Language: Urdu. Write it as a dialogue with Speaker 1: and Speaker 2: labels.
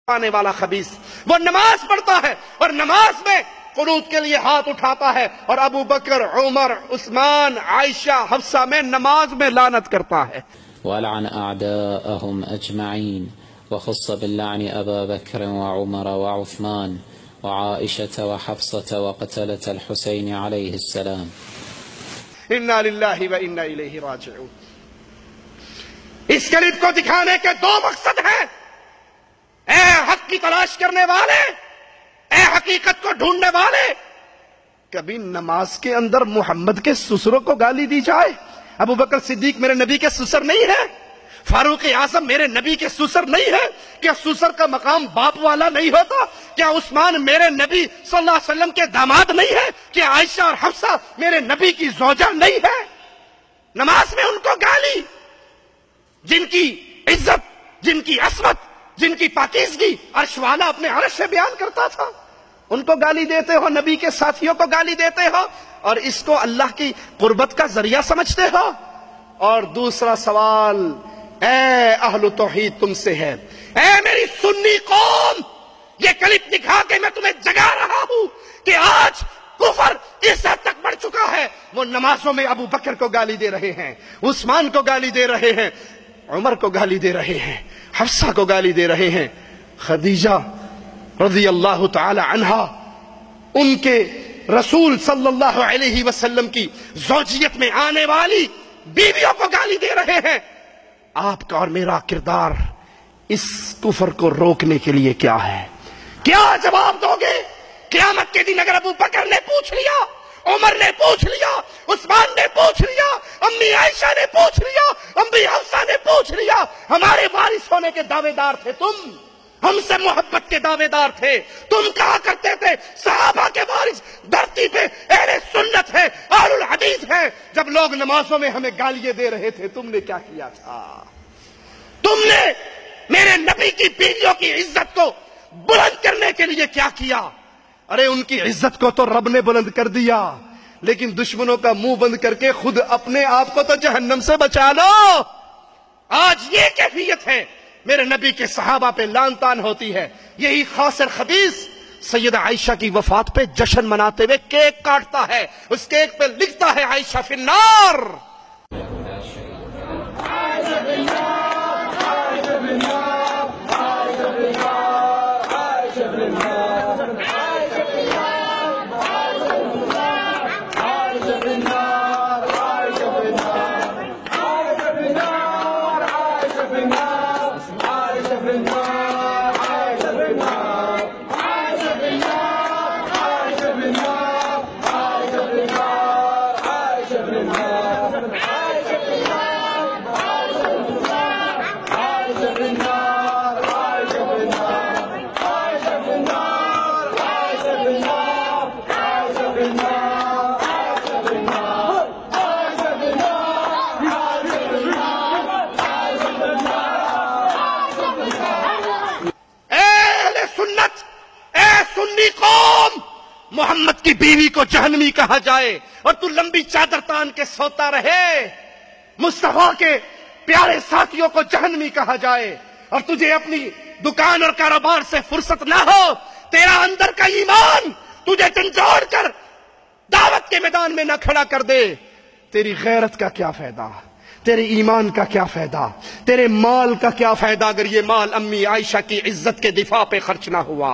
Speaker 1: آنے والا خبیث، وہ نماز پڑھتا ہے اور نماز میں قنوت کے لیے ہاتھ اٹھاتا ہے اور ابو بکر، عمر، عثمان، عائشہ، حفصہ میں نماز میں لعنت کرتا ہے۔
Speaker 2: وَلَعَنَ أَعْدَاءَهُمْ أَجْمَعِينَ وخص باللعن أبا بكر وعمر وعثمان وعائشة وحفصة وقتلة الحسين عليه السلام۔
Speaker 1: انا للہ و انا الیہ راجعون۔ اس کلپ کو دکھانے کے دو مقصد ہیں۔ اے حق کی تلاش کرنے والے، اے حقیقت کو ڈھونڈنے والے، کبھی نماز کے اندر محمد کے سسروں کو گالی دی جائے؟ ابو بکر صدیق میرے نبی کے سسر نہیں ہے؟ فاروق اعظم میرے نبی کے سسر نہیں ہے؟ کیا سسر کا مقام باپ والا نہیں ہوتا؟ کیا عثمان میرے نبی صلی اللہ علیہ وسلم کے داماد نہیں ہے؟ کیا عائشہ اور حفصہ میرے نبی کی زوجہ نہیں ہے؟ نماز میں ان کو گالی، جن کی عزت، جن کی عصمت، جن کی پاکیزگی عرش والا اپنے عرش سے بیان کرتا تھا، ان کو گالی دیتے ہو، نبی کے ساتھیوں کو گالی دیتے ہو اور اس کو اللہ کی قربت کا ذریعہ سمجھتے ہو۔ اور دوسرا سوال اے اہل توحید تم سے ہے، اے میری سنی قوم، یہ کلپ دکھا کے میں تمہیں جگا رہا ہوں کہ آج کفر اس حد تک بڑھ چکا ہے، وہ نمازوں میں ابو بکر کو گالی دے رہے ہیں، عثمان کو گالی دے رہے ہیں، عمر کو گالی دے رہے ہیں، حفصہ کو گالی دے رہے ہیں، خدیجہ رضی اللہ تعالی عنہا ان کے رسول صلی اللہ علیہ وسلم کی زوجیت میں آنے والی بیویوں کو گالی دے رہے ہیں۔ آپ کا اور میرا کردار اس کفر کو روکنے کے لیے کیا ہے؟ کیا جواب دو گے؟ قیامت کے دن اگر ابو بکر نے پوچھ لیا، عمر نے پوچھ لیا، عثمان نے پوچھ لیا، امی عائشہ نے پوچھ لیا، امی حفصہ نے پوچھ لیا، ہمارے وارث ہونے کے دعوے دار تھے تم، ہم سے محبت کے دعوے دار تھے، تم کہا کرتے تھے صحابہ کے وارث دھرتی پہ اہل سنت ہے، اہل الحدیث ہے، جب لوگ نمازوں میں ہمیں گالیاں دے رہے تھے تم نے کیا کیا تھا؟ تم نے میرے نبی کی بیویوں کی عزت کو بلند کرنے کے لیے کیا کیا؟ ارے ان کی عزت کو تو رب نے بلند کر دیا، لیکن دشمنوں کا منہ بند کر کے خود اپنے آپ کو تو جہنم سے بچا لو۔ آج یہ کیفیت ہے، میرے نبی کے صحابہ پہ لعن طعن ہوتی ہے، یہی خاسر خبیث سیدہ عائشہ کی وفات پہ جشن مناتے ہوئے کیک کاٹتا ہے، اس کیک پہ لکھتا ہے عائشہ فی النار۔ محمد کی بیوی کو جہنمی کہا جائے اور تو لمبی چادر تان کے سوتا رہے، مصطفیٰ کے پیارے ساتھیوں کو جہنمی کہا جائے اور تجھے اپنی دکان اور کاروبار سے فرصت نہ ہو، تیرا اندر کا ایمان تجھے جھنجھوڑ کر دعوت کے میدان میں نہ کھڑا کر دے، تیری غیرت کا کیا فائدہ؟ تیرے ایمان کا کیا فائدہ؟ تیرے مال کا کیا فائدہ اگر یہ مال امی عائشہ کی عزت کے دفاع پہ خرچ نہ ہوا؟